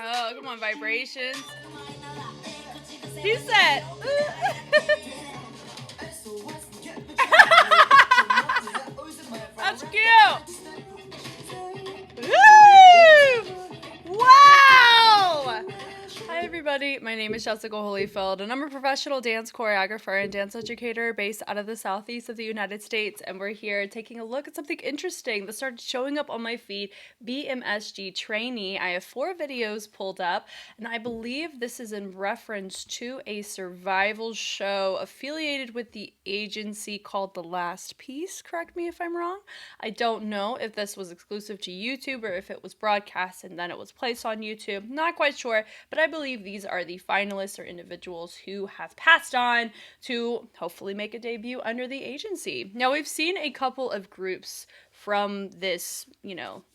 Oh, come on, vibrations. He said. That's cute. Woo! Wow! Hi everybody, my name is Jessica Holyfield and I'm a professional dance choreographer and dance educator based out of the southeast of the United States, and we're here taking a look at something interesting that started showing up on my feed, BMSG trainee. I have 4 videos pulled up and I believe this is in reference to a survival show affiliated with the agency called The Last Piece. Correct me if I'm wrong. I don't know if this was exclusive to YouTube or if it was broadcast and then it was placed on YouTube. Not quite sure, but I believe these are the finalists or individuals who have passed on to hopefully make a debut under the agency. Now, we've seen a couple of groups from this,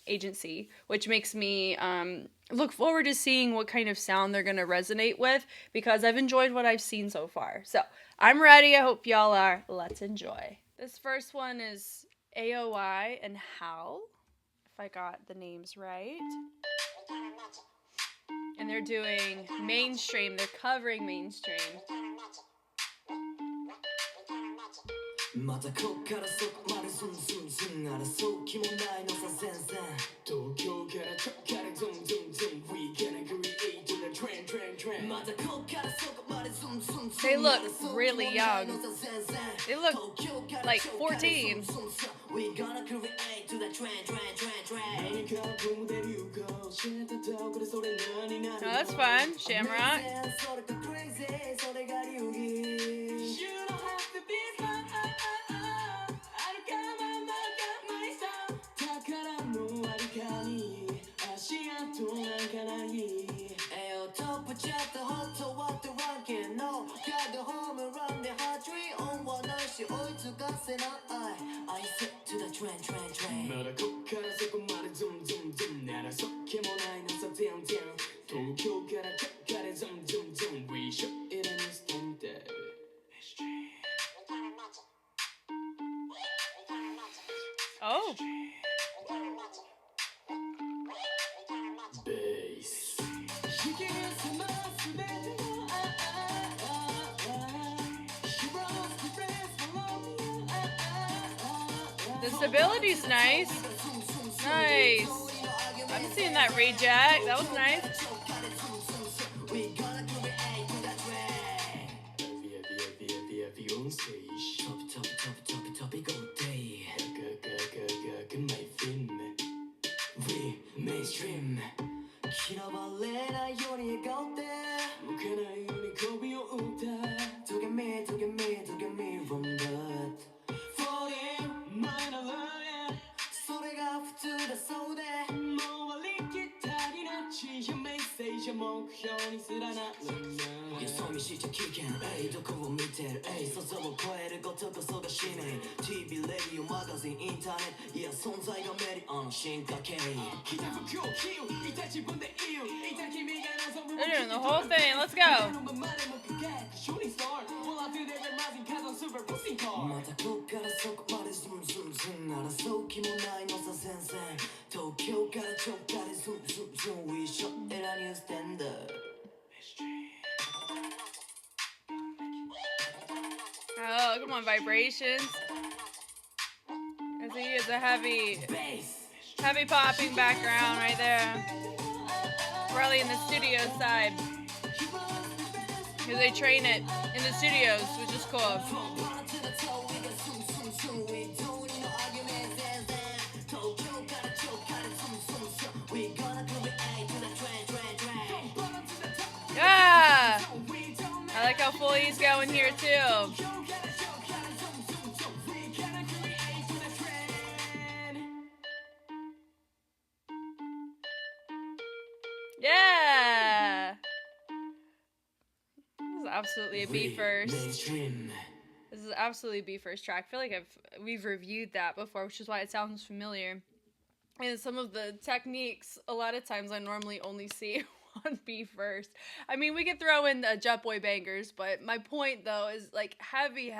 agency, which makes me look forward to seeing what kind of sound they're going to resonate with, because I've enjoyed what I've seen so far. So I'm ready. I hope y'all are. Let's enjoy. This first one is AOI and How, if I got the names right. And they're doing mainstream. They're covering mainstream. They look really young. They look like 14. Oh, that's fun. Shamrock. Oh. The stability's nice. Nice. I'm seeing that reject. That was nice. They're doing the whole thing. Let's go. Oh, come on, vibrations. I see it's a heavy popping background right there. Probably in the studio side, because they train it in the studios, which is cool. Yeah! I like how full he's going here too. Yeah! This is absolutely a B first. This is absolutely B first track. I feel like we've reviewed that before, which is why it sounds familiar. And some of the techniques, a lot of times I normally only see on B first. I mean, we could throw in the Jet Boy bangers, but my point though is like heavy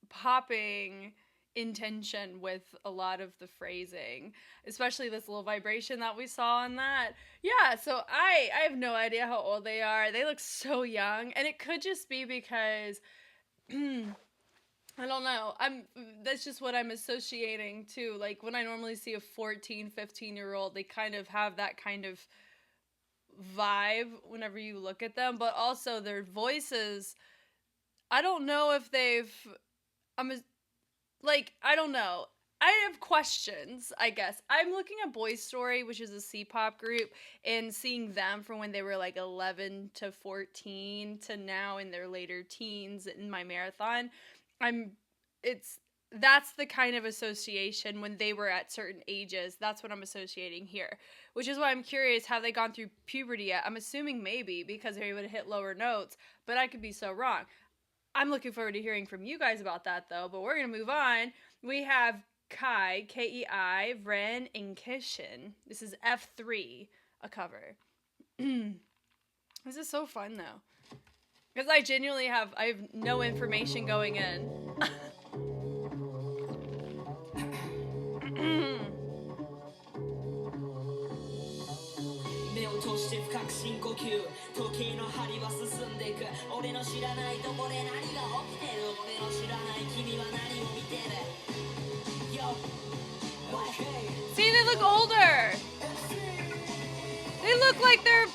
popping intention with a lot of the phrasing, especially this little vibration that we saw on that. Yeah, so I have no idea how old they are. They look so young, and it could just be because I don't know. That's just what I'm associating too. Like when I normally see a 14, 15-year-old, they kind of have that kind of vibe whenever you look at them, but also their voices, I don't know if they've I'm like, I don't know. I have questions, I guess. I'm looking at Boy Story, which is a C-pop group, and seeing them from when they were like 11 to 14 to now in their later teens in my marathon. I'm it's that's the kind of association when they were at certain ages. That's what I'm associating here, which is why I'm curious, have they gone through puberty yet? I'm assuming maybe because they're able to hit lower notes, but I could be so wrong. I'm looking forward to hearing from you guys about that, though. But we're going to move on. We have Kai, Kei, Ren, and Kishin. This is F3, a cover. This is so fun, though. Because I have no information going in. 目を閉じて深く深呼吸時計の針は進んでいく俺の知らないとこで何が起きてる俺の知らない君は何を見てる Yo See, they look older. They look like they're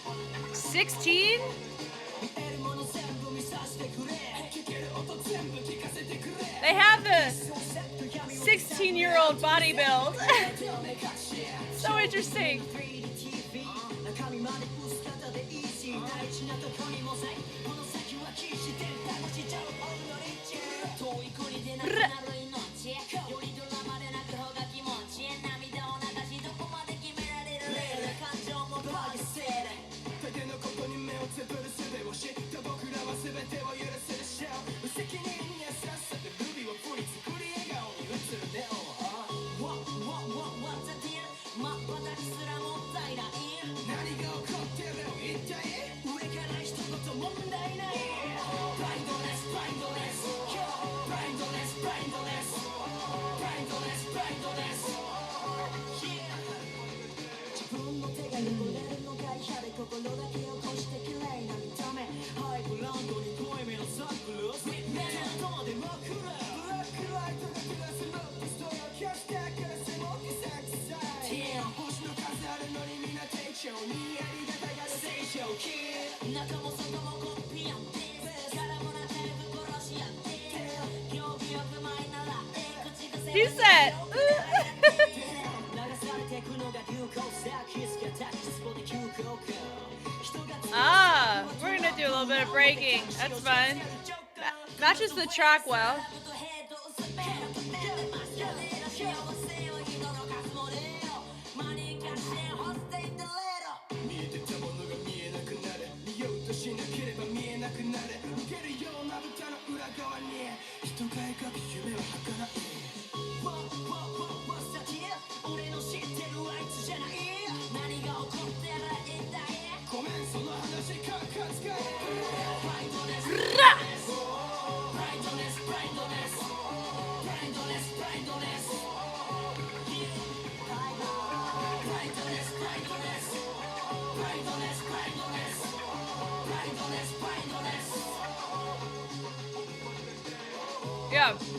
16? They have the 16-year-old body build. So interesting. He said, we're gonna do a little bit of breaking. That's fun. Matches the track well.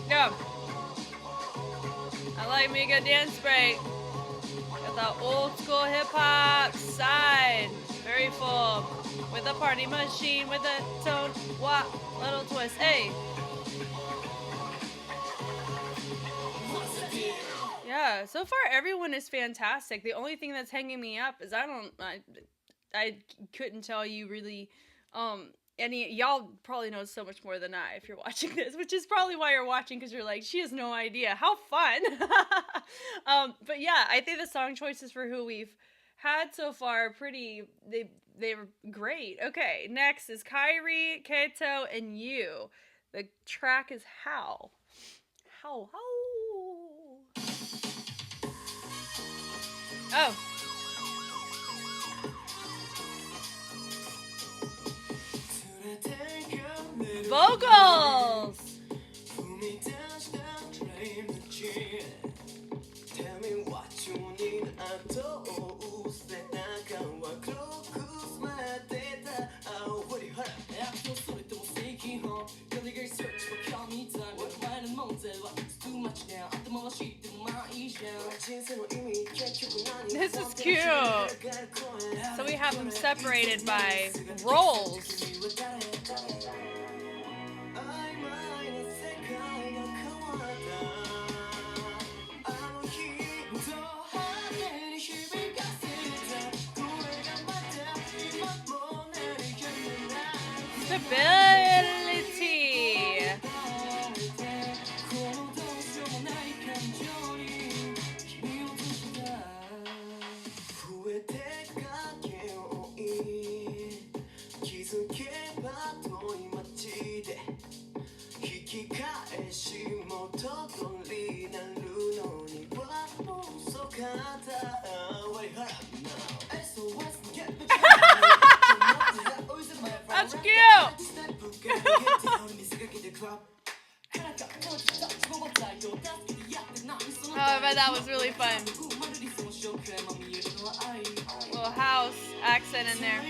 Yeah. I like me a good dance break. Got that old school hip hop side. Very full. With a party machine, with a tone, little twist. Hey. Yeah, so far everyone is fantastic. The only thing that's hanging me up is I couldn't tell you really any y'all probably know so much more than I if you're watching this, which is probably why you're watching, because you're like, she has no idea. How fun. But yeah, I think the song choices for who we've had so far they were great. Okay, next is Kairi, Keito, and you. The track is How. How. Oh. Vocals! This is cute. So we have them separated by roles. Stability. That's cute. Oh, I bet that was really fun. Little house accent in there.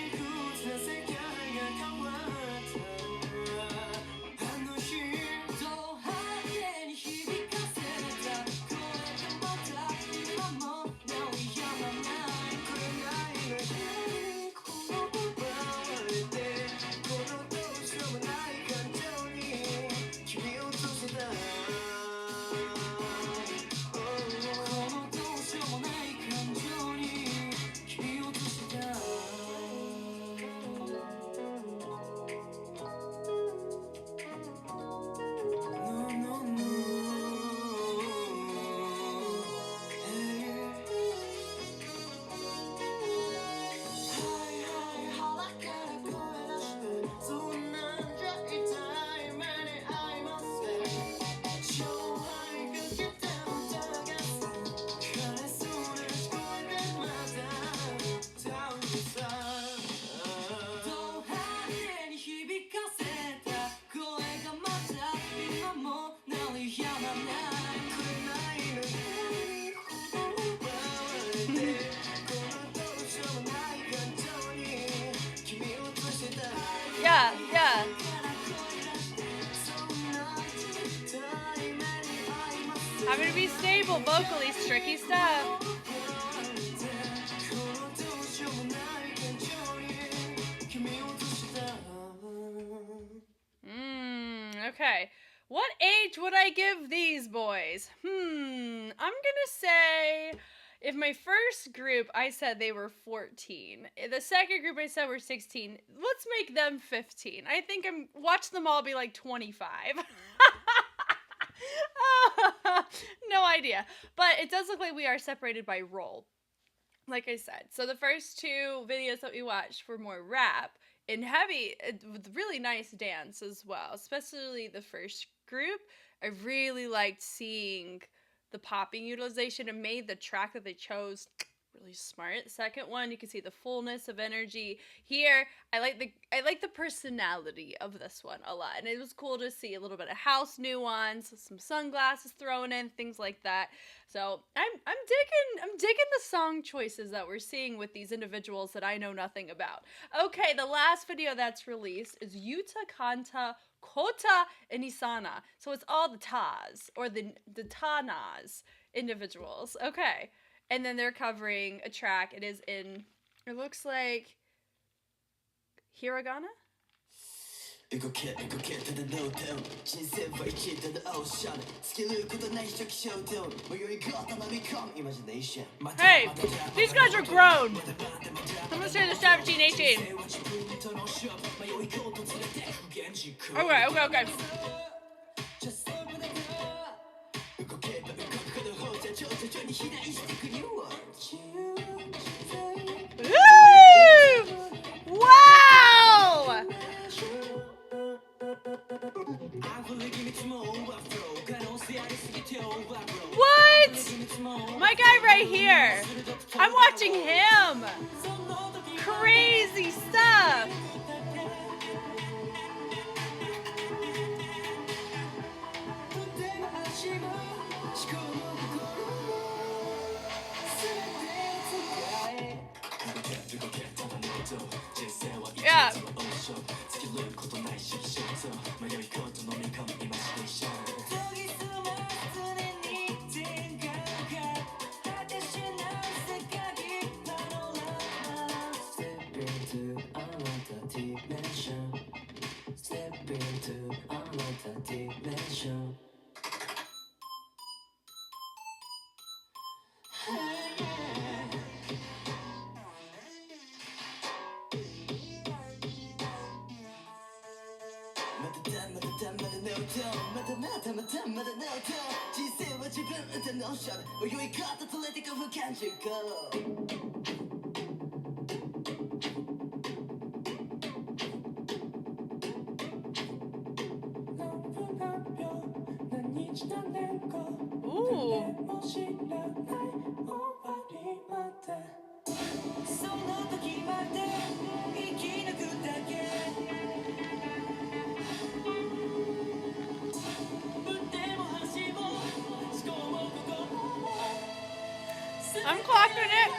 Yeah. Having to be stable vocally is tricky stuff. Okay. What age would I give these boys? I'm gonna say, if my first group, I said they were 14. The second group, I said were 16. Let's make them 15. I think watch them all be like 25. No idea. But it does look like we are separated by role. Like I said. So the first two videos that we watched were more rap and heavy, with really nice dance as well. Especially the first group. I really liked seeing the popping utilization. It made the track that they chose really smart. The second one, you can see the fullness of energy. Here, I like the personality of this one a lot, and it was cool to see a little bit of house nuance, some sunglasses thrown in, things like that. So I'm digging the song choices that we're seeing with these individuals that I know nothing about. Okay, the last video that's released is Yuta Kanta Kota and Isana. So it's all the Tas, or the Tanas individuals. Okay. And then they're covering a track. It is in, it looks like, hiragana? Hey, these guys are grown. I'm gonna say the Savage Nation. Okay. Woo! Wow! What? My guy right here. I'm watching him. Crazy stuff. Yeah. まだノート人生は自分でノーション泳ぎ方とれてく不感じgo Ooh. その時まで生き抜くだけ腕も足も思考も心も I'm clocking it.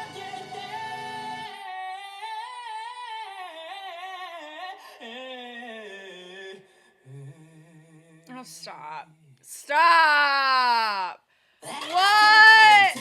Oh, stop. Stop! What?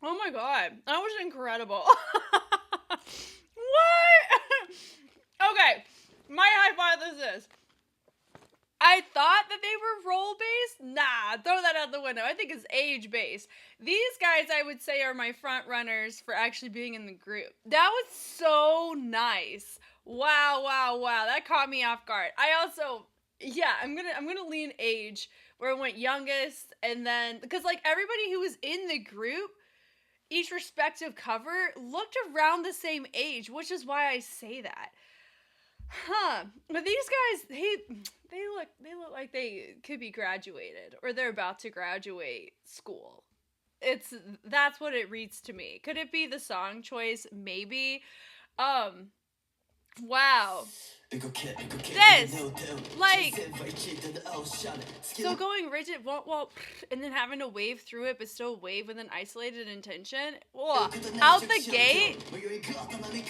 Oh my god, that was incredible. What? Okay, my hypothesis is I thought that they were role based. Nah, throw that out the window. I think it's age based. These guys, I would say, are my front runners for actually being in the group. That was so nice. Wow, wow, wow. That caught me off guard. I also, yeah, I'm gonna lean age where I went youngest, and then because like everybody who was in the group, each respective cover looked around the same age, which is why I say that. Huh. But these guys, they look like they could be graduated or they're about to graduate school. That's what it reads to me. Could it be the song choice? Maybe. Wow. This, like, so going rigid, well, and then having to wave through it, but still wave with an isolated intention. Whoa. Out the gate,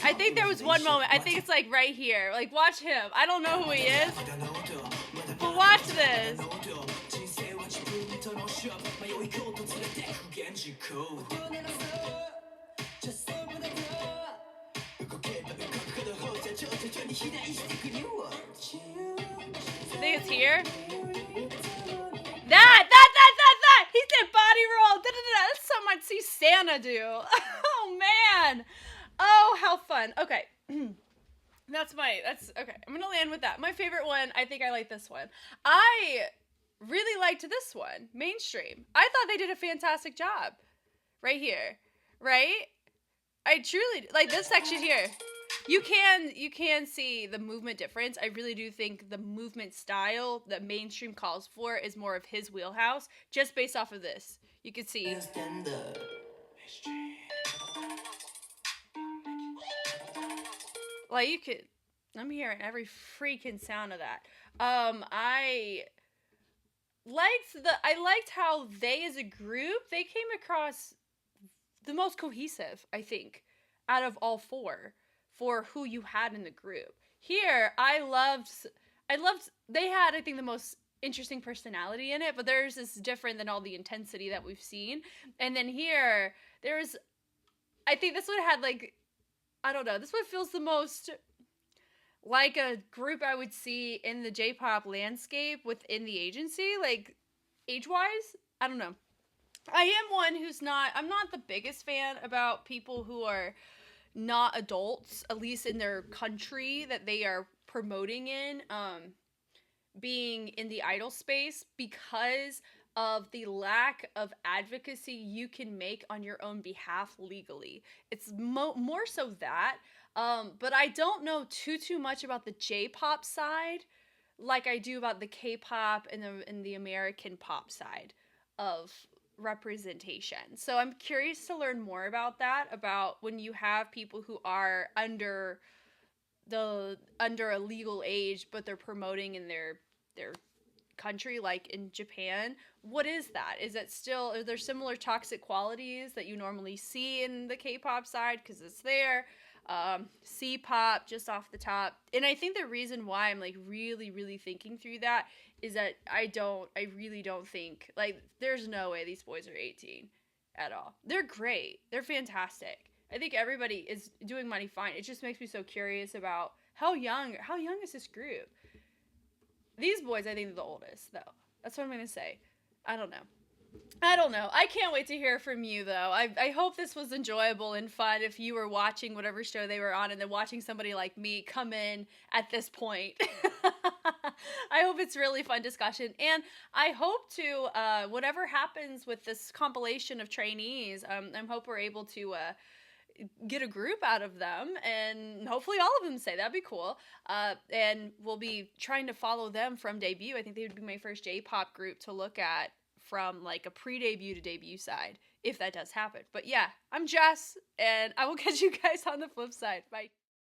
I think there was one moment, I think it's like right here. Like, watch him. I don't know who he is, but watch this. I think it's here. That! He did body roll. That's something I'd see Santa do. Oh, man. Oh, how fun. Okay. That's okay. I'm going to land with that. My favorite one, I think I like this one. I really liked this one, Mainstream. I thought they did a fantastic job. Right here. Right? I truly, like this section here. You can see the movement difference. I really do think the movement style that Mainstream calls for is more of his wheelhouse, just based off of this. You can see. Like, I'm hearing every freaking sound of that. I liked how they as a group, they came across the most cohesive, I think, out of all four for who you had in the group. Here, I loved they had, I think, the most interesting personality in it, but theirs is different than all the intensity that we've seen. And then here, I think this one had, like, I don't know, this one feels the most like a group I would see in the J-pop landscape within the agency, like, age-wise. I don't know. I am one I'm not the biggest fan about people who are not adults, at least in their country that they are promoting in, being in the idol space, because of the lack of advocacy you can make on your own behalf legally. It's more so that, but I don't know too much about the J-pop side like I do about the K-pop and the American pop side of representation. So I'm curious to learn more about that, about when you have people who are under a legal age but they're promoting in their country, like in Japan. What is that? Is it still, are there similar toxic qualities that you normally see in the K-pop side, because it's there? C-pop, just off the top. And I think the reason why I'm like really thinking through that is that I really don't think, like, there's no way these boys are 18 at all. They're great. They're fantastic. I think everybody is doing mighty fine. It just makes me so curious about how young is this group? These boys, I think, are the oldest, though. That's what I'm going to say. I don't know. I can't wait to hear from you, though. I hope this was enjoyable and fun if you were watching whatever show they were on and then watching somebody like me come in at this point. I hope it's really fun discussion. And I hope to, whatever happens with this compilation of trainees, I hope we're able to get a group out of them, and hopefully all of them say that'd be cool. And we'll be trying to follow them from debut. I think they would be my first J-pop group to look at from like a pre-debut to debut side, if that does happen. But yeah, I'm Jess, and I will catch you guys on the flip side. Bye.